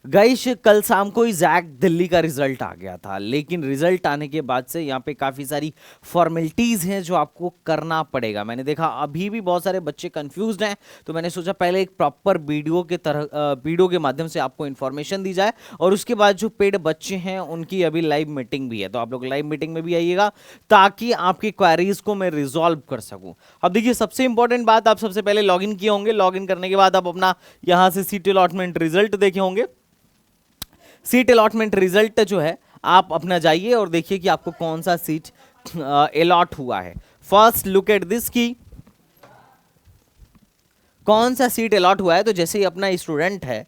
Guys कल शाम को ही जैक दिल्ली का रिजल्ट आ गया था, लेकिन रिजल्ट आने के बाद से यहाँ पे काफ़ी सारी फॉर्मेलिटीज़ हैं जो आपको करना पड़ेगा। मैंने देखा अभी भी बहुत सारे बच्चे कंफ्यूज्ड हैं, तो मैंने सोचा पहले एक प्रॉपर वीडियो के वीडियो के माध्यम से आपको इन्फॉर्मेशन दी जाए, और उसके बाद जो पेड बच्चे हैं उनकी अभी लाइव मीटिंग भी है, तो आप लोग लाइव मीटिंग में भी आइएगा ताकि आपकी क्वेरीज को मैं रिजॉल्व कर सकूँ। अब देखिए सबसे इंपॉर्टेंट बात, आप सबसे पहले लॉगिन किए होंगे, लॉगिन करने के बाद आप अपना यहाँ से सीट अलॉटमेंट रिजल्ट देखे होंगे। सीट अलॉटमेंट रिजल्ट जो है आप अपना जाइए और देखिए कि आपको कौन सा सीट अलॉट हुआ है। फर्स्ट लुक एट दिस की कौन सा सीट अलॉट हुआ है। तो जैसे ही अपना स्टूडेंट है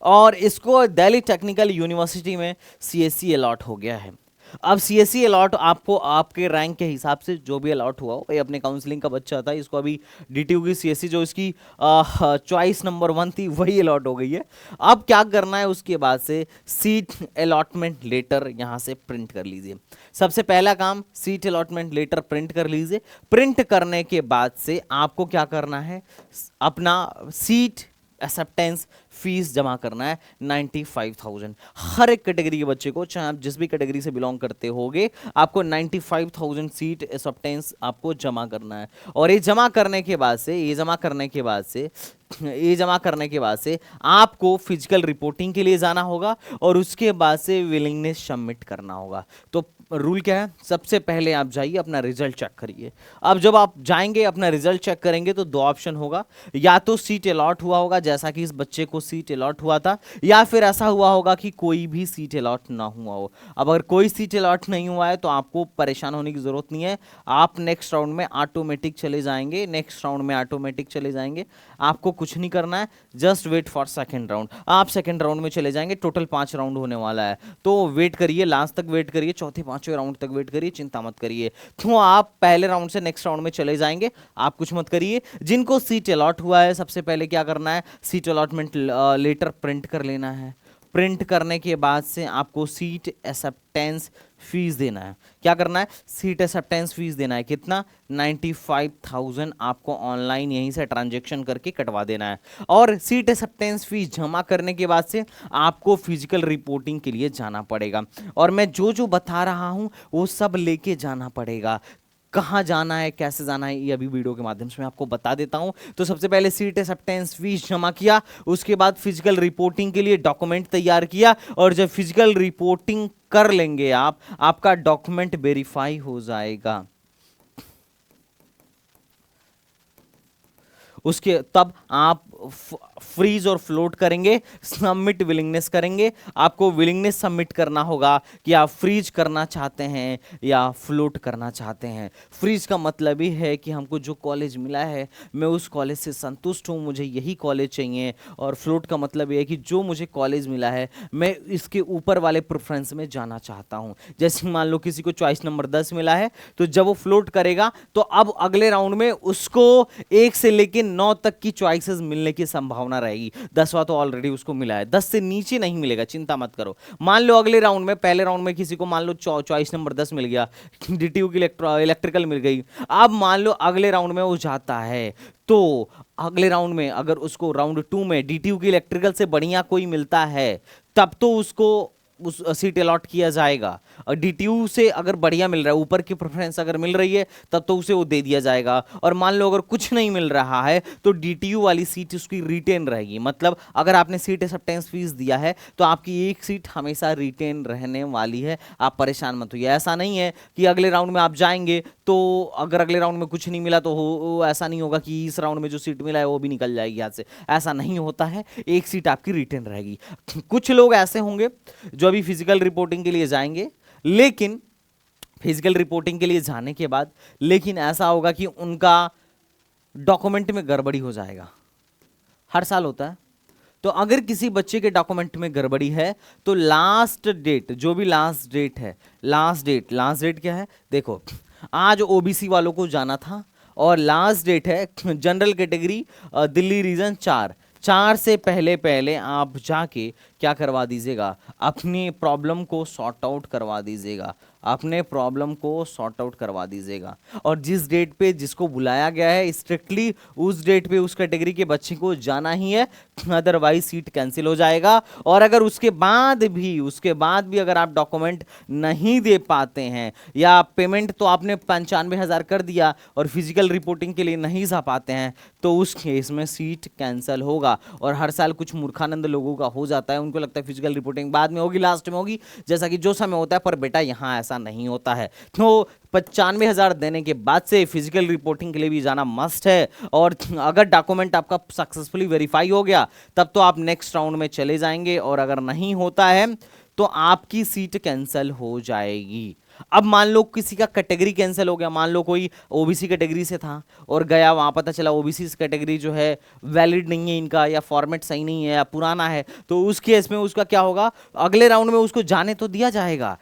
और इसको दिल्ली टेक्निकल यूनिवर्सिटी में सीएससी अलॉट हो गया है। अब सीएससी अलॉट आपको आपके रैंक के हिसाब से जो भी अलॉट हुआ हो, ये अपने काउंसलिंग का बच्चा था, इसको अभी डीटीयू की सीएससी जो इसकी चॉइस नंबर 1 थी वही अलॉट हो गई है। अब क्या करना है, उसके बाद से सीट अलॉटमेंट लेटर यहाँ से प्रिंट कर लीजिए। सबसे पहला काम सीट अलॉटमेंट लेटर प्रिंट कर लीजिए। प्रिंट करने के बाद से आपको क्या करना है, अपना सीट एक्सेप्टेंस फीस जमा करना है 95,000। हर एक कैटेगरी के बच्चे को, चाहे आप जिस भी कैटेगरी से बिलोंग करते होगे, आपको 95,000 सीट एक्सेप्टेंस आपको जमा करना है। और ये जमा करने के बाद से आपको फिजिकल रिपोर्टिंग के लिए जाना होगा और उसके बाद से विलिंगनेस सबमिट करना होगा। तो रूल क्या है, सबसे पहले आप जाइए अपना रिजल्ट चेक करिए। अब जब आप जाएंगे अपना रिजल्ट चेक करेंगे तो दो ऑप्शन होगा, या तो सीट अलॉट हुआ होगा जैसा कि इस बच्चे को सीट अलॉट हुआ था, या फिर ऐसा हुआ होगा कि कोई भी सीट अलॉट ना हुआ हो। अब अगर कोई सीट अलॉट नहीं हुआ है तो आपको परेशान होने की जरूरत नहीं है, आप नेक्स्ट राउंड में ऑटोमेटिक चले जाएंगे। आपको कुछ नहीं करना है, just wait for second round. आप सेकेंड राउंड में चले जाएंगे, टोटल 5 राउंड होने वाला है, तो वेट करिए, लास्ट तक वेट करिए, चौथे पांचवें राउंड तक वेट करिए, चिंता मत करिए। तो आप पहले राउंड से नेक्स्ट राउंड में चले जाएंगे, आप कुछ मत करिए। जिनको सीट अलॉट हुआ है सबसे पहले क्या करना है, सीट अलॉटमेंट लेटर प्रिंट कर लेना है। प्रिंट करने के बाद से आपको सीट एक्सेप्टेंस फीस देना है। क्या करना है, सीट एक्सेप्टेंस फीस देना है। कितना, 95,000 आपको ऑनलाइन यहीं से ट्रांजैक्शन करके कटवा देना है। और सीट एक्सेप्टेंस फीस जमा करने के बाद से आपको फिजिकल रिपोर्टिंग के लिए जाना पड़ेगा, और मैं जो जो बता रहा हूं वो सब लेके जाना पड़ेगा। कहाँ जाना है, कैसे जाना है, ये अभी वीडियो के माध्यम से मैं आपको बता देता हूं। तो सबसे पहले सीट एक्सेप्टेंस फीस जमा किया, उसके बाद फिजिकल रिपोर्टिंग के लिए डॉक्यूमेंट तैयार किया, और जब फिजिकल रिपोर्टिंग कर लेंगे आपका डॉक्यूमेंट वेरीफाई हो जाएगा। उसके तब आप फ्रीज और फ्लोट करेंगे, सबमिट विलिंगनेस करेंगे। आपको विलिंगनेस सबमिट करना होगा कि आप फ्रीज करना चाहते हैं या फ्लोट करना चाहते हैं। फ्रीज का मतलब ही है कि हमको जो कॉलेज मिला है मैं उस कॉलेज से संतुष्ट हूं, मुझे यही कॉलेज चाहिए। और फ्लोट का मतलब ये है कि जो मुझे कॉलेज मिला है मैं इसके ऊपर वाले प्रेफरेंस में जाना चाहता हूं। जैसे मान लो किसी को चॉइस नंबर 10 मिला है, तो जब वो फ्लोट करेगा तो अब अगले राउंड में उसको 1 से लेकर 9 तक की चॉइसेस मिलने की संभावना रहेगी। 10वां तो ऑलरेडी उसको मिला है, 10 से नीचे नहीं मिलेगा, चिंता मत करो। मान लो अगले राउंड में, पहले राउंड में किसी को मान लो चॉइस नंबर 10 मिल गया, डीटीयू की इलेक्ट्रिकल मिल गई। अब मान लो अगले राउंड में वो जाता है, तो अगले राउंड में अगर उसको राउंड 2 में डीटीयू की इलेक्ट्रिकल से बढ़िया कोई मिलता है, तब तो उसको उस सीट अलॉट किया जाएगा। और डीटीयू से अगर बढ़िया मिल रहा है, ऊपर की प्रेफरेंस अगर मिल रही है, तब तो उसे वो दे दिया जाएगा। और मान लो अगर कुछ नहीं मिल रहा है तो डीटीयू वाली सीट उसकी रिटेन रहेगी। मतलब अगर आपने सीट एक्सेप्टेंस फीस दिया है तो आपकी एक सीट हमेशा रिटेन रहने वाली है, आप परेशान मत होइए। ऐसा नहीं है कि अगले राउंड में आप जाएंगे तो अगर अगले राउंड में कुछ नहीं मिला तो ऐसा नहीं होगा कि इस राउंड में जो सीट मिला है वो भी निकल जाएगी हाथ से। ऐसा नहीं होता है, एक सीट आपकी रिटेन रहेगी। कुछ लोग ऐसे होंगे जो अभी फिजिकल रिपोर्टिंग के लिए जाएंगे, लेकिन फिजिकल रिपोर्टिंग के लिए जाने के बाद लेकिन ऐसा होगा कि उनका डॉक्यूमेंट में गड़बड़ी हो जाएगा। हर साल होता है। तो अगर किसी बच्चे के डॉक्यूमेंट में गड़बड़ी है तो लास्ट डेट, जो भी लास्ट डेट है, लास्ट डेट क्या है, देखो आज ओबीसी वालों को जाना था और लास्ट डेट है जनरल कैटेगरी दिल्ली रीजन 4 से पहले आप जाके क्या करवा दीजिएगा, अपनी प्रॉब्लम को सॉर्ट आउट करवा दीजिएगा। अपने प्रॉब्लम को सॉर्ट आउट करवा दीजिएगा। और जिस डेट पे जिसको बुलाया गया है स्ट्रिक्टली उस डेट पे उस कैटेगरी के बच्चे को जाना ही है, अदरवाइज सीट कैंसिल हो जाएगा। और अगर उसके बाद भी अगर आप डॉक्यूमेंट नहीं दे पाते हैं या पेमेंट तो आपने 95,000 कर दिया और फिजिकल रिपोर्टिंग के लिए नहीं जा पाते हैं, तो उस केस में सीट कैंसिल होगा। और हर साल कुछ मूर्खानंद लोगों का हो जाता है, उनको लगता है फिजिकल रिपोर्टिंग बाद में होगी, लास्ट में होगी, जैसा कि जो समय होता है, पर बेटा यहाँ ऐसा नहीं होता है। तो 95,000 देने के बाद से फिजिकल रिपोर्टिंग के लिए भी जाना मस्ट है। और अगर डॉक्यूमेंट आपका सक्सेसफुली वेरीफाई हो गया तब तो आप नेक्स्ट राउंड में चले जाएंगे, और अगर नहीं होता है तो आपकी सीट कैंसिल हो जाएगी। अब मान लो किसी का कैटेगरी कैंसिल हो गया, मान लो कोई ओबीसी कैटेगरी से था और गया, वहां पता चला ओबीसी कैटेगरी जो है वैलिड नहीं है इनका, या फॉर्मेट सही नहीं है या पुराना है, तो उस केस में उसका क्या होगा, अगले राउंड में उसको जाने तो दिया जाएगा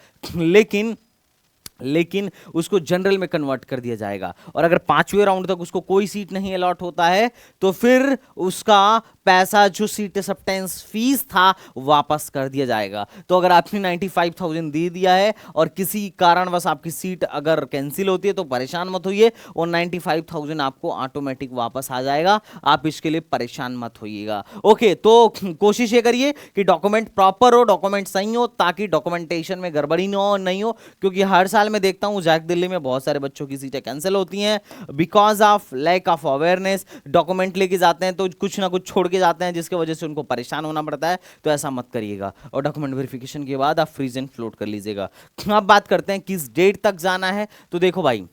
लेकिन उसको जनरल में कन्वर्ट कर दिया जाएगा। और अगर 5वें राउंड तक उसको कोई सीट नहीं अलॉट होता है तो फिर उसका पैसा जो सीट एक्सेप्टेंस फीस था वापस कर दिया जाएगा। तो अगर आपने 95,000 दे दिया है और किसी कारणवश आपकी सीट अगर कैंसिल होती है तो परेशान मत होइए, और 95,000 आपको ऑटोमेटिक वापस आ जाएगा, आप इसके लिए परेशान मत होइएगा। ओके, तो कोशिश ये करिए कि डॉक्यूमेंट प्रॉपर हो, डॉक्यूमेंट सही हो, ताकि डॉक्यूमेंटेशन में गड़बड़ी नहीं हो, क्योंकि हर साल मैं देखता हूं जैक दिल्ली में बहुत सारे बच्चों की सीटें कैंसिल होती हैं because of lack of awareness. Document लेके जाते हैं तो कुछ ना कुछ छोड़ के जाते हैं जिसकी वजह से उनको परेशान होना पड़ता है, तो ऐसा मत करिएगा। और डॉक्यूमेंट वेरिफिकेशन के बाद आप फ्रीज एंड फ्लोट कर लीजिएगा। अब बात करते हैं किस डेट तक जाना है। तो देखो भाई,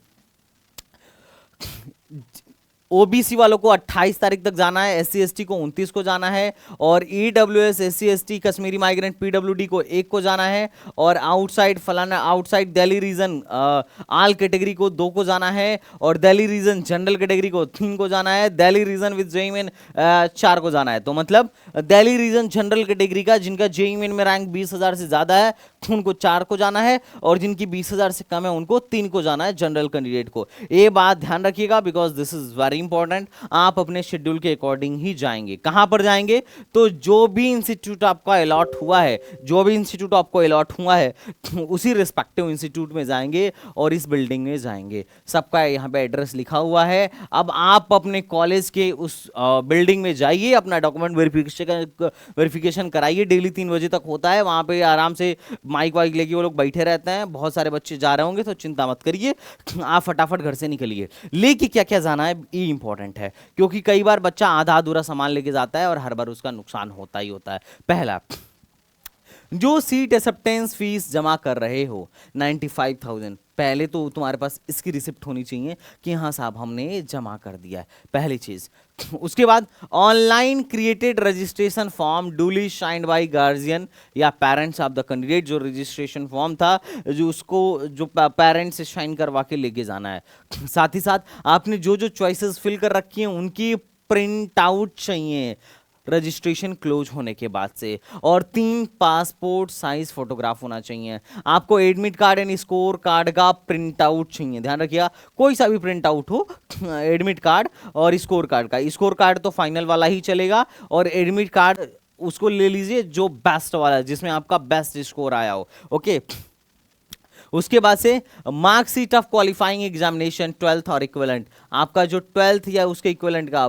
ओबीसी वालों को 28 तारीख तक जाना है, एससी एसटी को 29 को जाना है, और EWS SC ST Kashmiri migrant PWD को 1 को जाना है, और आउटसाइड दिल्ली रीजन आल कैटेगरी को 2 को जाना है, और दिल्ली रीजन जनरल कैटेगरी को 3 को जाना है, Delhi region with JEE main 4 को जाना है। तो मतलब दिल्ली रीजन जनरल कैटेगरी का जिनका जेईई मेन में रैंक 20,000 से ज्यादा है उनको 4 को जाना है, और जिनकी 20,000 से कम है उनको 3 को जाना है जनरल कैंडिडेट को। ये बात ध्यान रखिएगा because this is very important. आप अपने शेड्यूल के अकॉर्डिंग ही जाएंगे। कहां पर जाएंगे, तो जो भी इंस्टीट्यूट आपका अलॉट हुआ है उसी रिस्पेक्टिव इंस्टीट्यूट में जाएंगे और इस बिल्डिंग में जाएंगे। सबका यहाँ पे एड्रेस लिखा हुआ है। अब आप अपने कॉलेज के उस बिल्डिंग में जाइए, अपना डॉक्यूमेंट वेरिफिकेशन कराइए। डेली 3 बजे तक होता है, वहां पे आराम से माइक वाइक लेके वो लोग बैठे रहते हैं। बहुत सारे बच्चे जा रहे होंगे तो चिंता मत करिए, आप फटाफट घर से निकलिए। लेके क्या क्या जाना है ये इंपॉर्टेंट है, क्योंकि कई बार बच्चा आधा अधूरा सामान लेके जाता है और हर बार उसका नुकसान होता ही होता है। पहला, जो सीट एक्सेप्टेंस फीस जमा कर रहे हो 95,000, पहले तो तुम्हारे पास इसकी रिसिप्ट होनी चाहिए कि हाँ साहब हमने जमा कर दिया है, पहली चीज। उसके बाद online created registration form duly signed by guardian या पेरेंट्स ऑफ द कैंडिडेट। जो रजिस्ट्रेशन फॉर्म था जो पेरेंट्स से साइन करवा के लेके जाना है। साथ ही साथ आपने जो चॉइसेस फिल कर रखी हैं उनकी प्रिंट आउट चाहिए रजिस्ट्रेशन क्लोज होने के बाद से, और 3 पासपोर्ट साइज फोटोग्राफ होना चाहिए। आपको admit card and score card का प्रिंट आउट चाहिए, ध्यान रखिएगा कोई सा भी प्रिंट आउट हो, एडमिट कार्ड और स्कोर कार्ड का। स्कोर कार्ड तो फाइनल वाला ही चलेगा, और एडमिट कार्ड उसको ले लीजिए जो बेस्ट वाला, जिसमें आपका बेस्ट स्कोर आया हो। ओके, उसके बाद से marksheet of qualifying examination 12th और इक्विवेलेंट। आपका जो 12th या उसके इक्विवेलेंट का,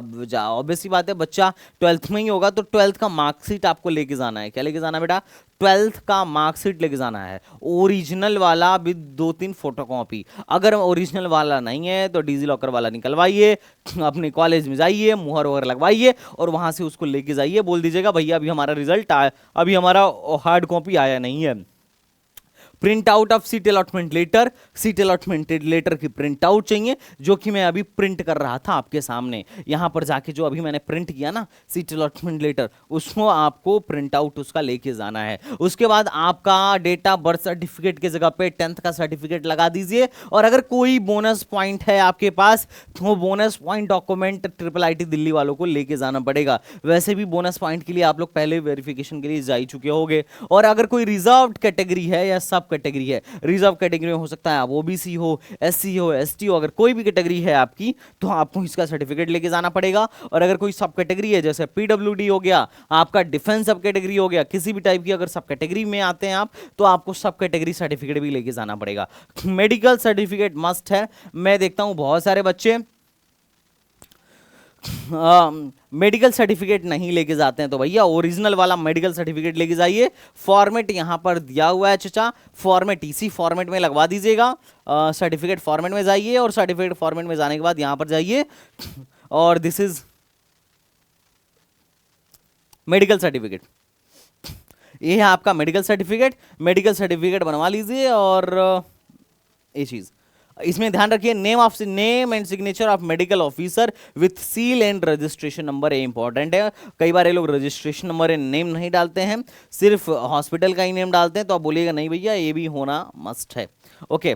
ऑब्वियसली बात है बच्चा 12th में ही होगा तो 12th का मार्कशीट आपको लेके जाना है। क्या लेके जाना है बेटा, 12th का मार्कशीट लेके जाना है, ओरिजिनल वाला विद 2-3 फोटोकॉपी। अगर ओरिजिनल वाला नहीं है तो डिजी लॉकर वाला निकलवाइए, अपने कॉलेज में जाइए, मुहर वगैरह लगवाइए और वहां से उसको लेके जाइए। बोल दीजिएगा भैया अभी हमारा रिजल्ट आया, अभी हमारा हार्ड कॉपी आया नहीं है। Print out of seat allotment letter की प्रिंट आउट चाहिए, जो कि मैं अभी प्रिंट कर रहा था आपके सामने। यहां पर जाके जो अभी मैंने प्रिंट किया ना सीट अलॉटमेंट लेटर, उसको आपको प्रिंट आउट उसका लेके जाना है। उसके बाद आपका डेट ऑफ बर्थ सर्टिफिकेट की जगह पे 10th का सर्टिफिकेट लगा दीजिए, और अगर कोई बोनस पॉइंट है आपके पास तो वो bonus point document IIIT Delhi वालों को लेके जाना पड़ेगा। वैसे भी बोनस पॉइंट के लिए आप लोग पहले वेरिफिकेशन के लिए जा ही चुके होंगे। और अगर कोई रिजर्व्ड कैटेगरी है या सब कैटेगरी है। रिजर्व कैटेगरी में हो सकता है आप ओबीसी हो, एससी हो, एसटी हो, अगर कोई भी कैटेगरी है आपकी तो आपको इसका सर्टिफिकेट लेके जाना पड़ेगा। और अगर कोई सब कैटेगरी है जैसे पीडब्ल्यूडी हो गया, आपका डिफेंस सब कैटेगरी हो गया, किसी भी टाइप की अगर सब कैटेगरी में आते हैं आप तो आपको सब कैटेगरी सर्टिफिकेट भी लेके जाना पड़ेगा। मेडिकल सर्टिफिकेट मस्ट है। मैं देखता हूं बहुत सारे बच्चे मेडिकल सर्टिफिकेट नहीं लेके जाते हैं, तो भैया ओरिजिनल वाला मेडिकल सर्टिफिकेट लेके जाइए। फॉर्मेट यहां पर दिया हुआ है चचा, फॉर्मेट इसी फॉर्मेट में लगवा दीजिएगा। सर्टिफिकेट फॉर्मेट में जाइए और सर्टिफिकेट फॉर्मेट में जाने के बाद यहां पर जाइए और दिस इज मेडिकल सर्टिफिकेट। ये है आपका मेडिकल सर्टिफिकेट। मेडिकल सर्टिफिकेट बनवा लीजिए और ये चीज इसमें ध्यान रखिए, name and signature of medical officer with seal and registration number, ये इंपॉर्टेंट है। कई बार ये लोग रजिस्ट्रेशन नंबर नेम नहीं डालते हैं, सिर्फ हॉस्पिटल का ही नेम डालते हैं, तो आप बोलिएगा नहीं भैया ये भी होना मस्ट है। ओके।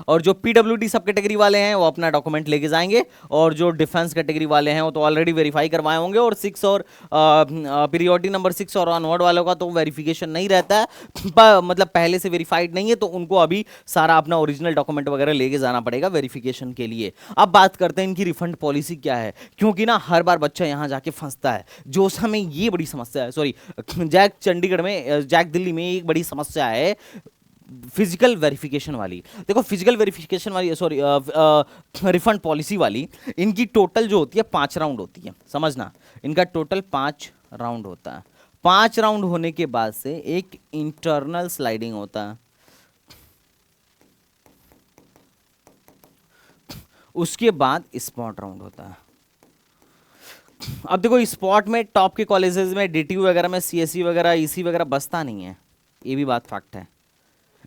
और जो पीडब्ल्यूडी सब कैटेगरी वाले हैं वो अपना डॉक्यूमेंट लेके जाएंगे, और जो डिफेंस कैटेगरी वाले हैं वो तो ऑलरेडी वेरीफाई करवाए होंगे। और 6 और पीरियोडिक नंबर 6 और ऑनवर्ड वालों का तो वेरिफिकेशन नहीं रहता है, मतलब पहले से वेरीफाइड नहीं है, तो उनको अभी सारा अपना ओरिजिनल डॉक्यूमेंट वगैरह लेके जाना पड़ेगा वेरिफिकेशन के लिए। अब बात करते हैं इनकी रिफंड पॉलिसी क्या है, क्योंकि ना हर बार बच्चा यहाँ जाके फंसता है। जो समय ये बड़ी समस्या है, सॉरी जैक चंडीगढ़ में, जैक दिल्ली में एक बड़ी समस्या है फिजिकल वेरिफिकेशन वाली। देखो फिजिकल वेरिफिकेशन वाली, सॉरी रिफंड पॉलिसी वाली, इनकी टोटल जो होती है 5 राउंड होती है, समझना। इनका टोटल 5 राउंड होता है। 5 राउंड होने के बाद से एक इंटरनल स्लाइडिंग होता है, उसके बाद स्पॉट राउंड होता है। अब देखो स्पॉट में टॉप के कॉलेजेस में डीटीयू वगैरह में सीएससी वगैरह ईसी वगैरह बचता नहीं है, ये भी बात फैक्ट है,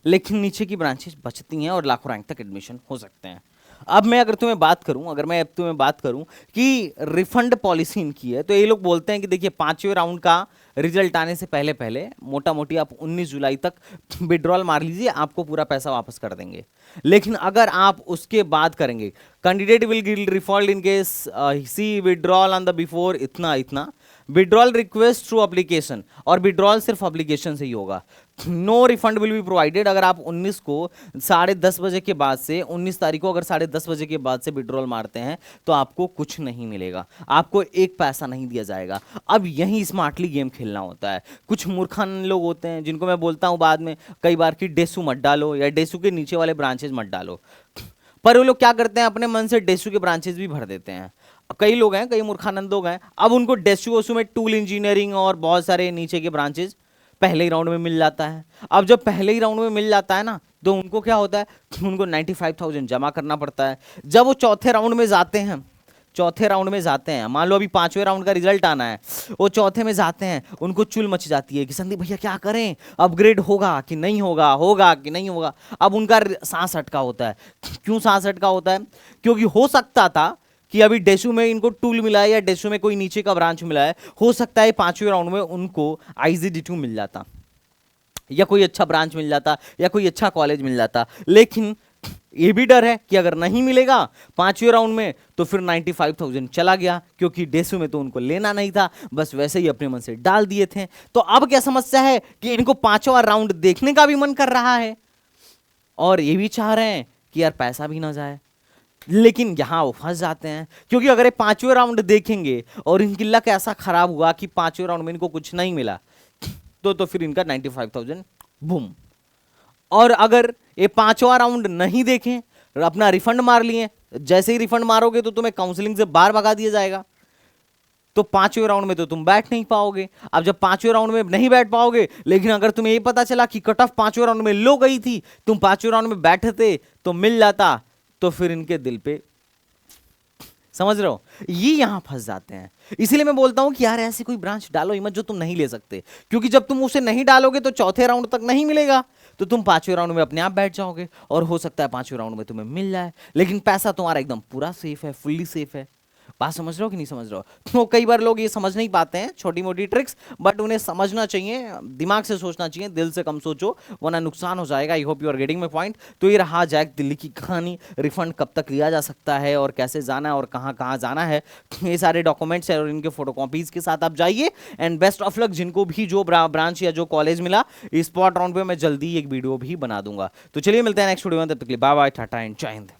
लेकिन नीचे की ब्रांचेस बचती हैं और लाखों रैंक तक एडमिशन हो सकते हैं। अब मैं अगर तुम्हें बात करूं कि रिफंड पॉलिसी इनकी है, तो ये लोग बोलते हैं कि देखिए 5वें राउंड का रिजल्ट आने से पहले पहले मोटा मोटी आप 19 जुलाई तक विड्रॉल मार लीजिए, आपको पूरा पैसा वापस कर देंगे। लेकिन अगर आप उसके बाद करेंगे, candidate will give refund in case see withdrawal on the before इतना विड्रॉल रिक्वेस्ट थ्रू एप्लीकेशन, और विड्रॉल सिर्फ एप्लीकेशन से ही होगा। No refund will be provided. अगर आप 19 को 10:30 बजे के बाद से 19 तारीख को अगर 10:30 बजे के बाद से विड्रॉल मारते हैं तो आपको कुछ नहीं मिलेगा, आपको एक पैसा नहीं दिया जाएगा। अब यही स्मार्टली गेम खेलना होता है। कुछ मूर्खान लोग होते हैं जिनको मैं बोलता हूं बाद में कई बार कि डेसू मत डालो या डेसू के नीचे वाले ब्रांचेज मत डालो, पर वो लोग क्या करते हैं अपने मन से डेसू के ब्रांचेज भी भर देते हैं। कई लोग हैं, कई मूर्खानंद लोग हैं, अब उनको डेसू में टूल इंजीनियरिंग और बहुत सारे नीचे के ब्रांचेज पहले ही राउंड में मिल जाता है। अब जब पहले ही राउंड में मिल जाता है ना, तो उनको क्या होता है, उनको 95,000 जमा करना पड़ता है। जब वो चौथे राउंड में जाते हैं, मान लो अभी 5वें राउंड का रिजल्ट आना है, वो चौथे में जाते हैं, उनको चुल मच जाती है कि संदीप भैया क्या करें, अपग्रेड होगा कि नहीं होगा, होगा कि नहीं होगा। अब उनका सांस अटका होता है। क्यों सांस अटका होता है? क्योंकि हो सकता था कि अभी डेसू में इनको टूल मिला है या डेसू में कोई नीचे का ब्रांच मिला है, हो सकता है 5वें राउंड में उनको आईजीडी2 मिल जाता या कोई अच्छा ब्रांच मिल जाता या कोई अच्छा कॉलेज मिल जाता। लेकिन ये भी डर है कि अगर नहीं मिलेगा 5वें राउंड में तो फिर 95,000 चला गया, क्योंकि डेसू में तो उनको लेना नहीं था, बस वैसे ही अपने मन से डाल दिए थे। तो अब क्या समस्या है कि इनको 5वां राउंड देखने का भी मन कर रहा है और ये भी चाह रहे हैं कि यार पैसा भी ना जाए, लेकिन यहां वो फंस जाते हैं। क्योंकि अगर ये 5वें राउंड देखेंगे और इनकी लक ऐसा खराब हुआ कि 5वें राउंड में इनको कुछ नहीं मिला, तो फिर इनका 95,000 बूम। और अगर ये 5वां राउंड नहीं देखें, अपना रिफंड मार लिए, जैसे ही रिफंड मारोगे तो तुम्हें काउंसलिंग से बाहर भगा दिया जाएगा, तो 5वें राउंड में तो तुम बैठ नहीं पाओगे। अब जब 5वें राउंड में नहीं बैठ पाओगे, लेकिन अगर तुम्हें ये पता चला कि कट ऑफ 5वें राउंड में लो गई थी, तुम 5वें राउंड में बैठते तो मिल जाता, तो फिर इनके दिल पे, समझ रहे हो, ये यहां फंस जाते हैं। इसीलिए मैं बोलता हूं कि यार ऐसी कोई ब्रांच डालो ही मत जो तुम नहीं ले सकते, क्योंकि जब तुम उसे नहीं डालोगे तो चौथे राउंड तक नहीं मिलेगा, तो तुम 5वें राउंड में अपने आप बैठ जाओगे और हो सकता है 5वें राउंड में तुम्हें मिल जाए, लेकिन पैसा तुम्हारा एकदम पूरा सेफ है, फुल्ली सेफ है। बात समझ रहे हो कि नहीं समझ रहे हो? तो कई बार लोग ये समझ नहीं पाते हैं छोटी मोटी ट्रिक्स, बट उन्हें समझना चाहिए, दिमाग से सोचना चाहिए, दिल से कम सोचो वरना नुकसान हो जाएगा। I hope you are getting my point. तो ये रहा जैक दिल्ली की कहानी। रिफंड कब तक लिया जा सकता है और कैसे जाना है और कहाँ कहाँ जाना है, ये सारे डॉक्यूमेंट्स है और इनके फोटोकॉपीज के साथ आप जाइए। एंड बेस्ट ऑफ लक जिनको भी जो ब्रांच या जो कॉलेज मिला, स्पॉट राउंड पे मैं जल्दी एक वीडियो भी बना दूंगा। तो चलिए मिलते हैं नेक्स्ट वीडियो में, तब तक के लिए बाय बाय, टाटा एंड जय हिंद।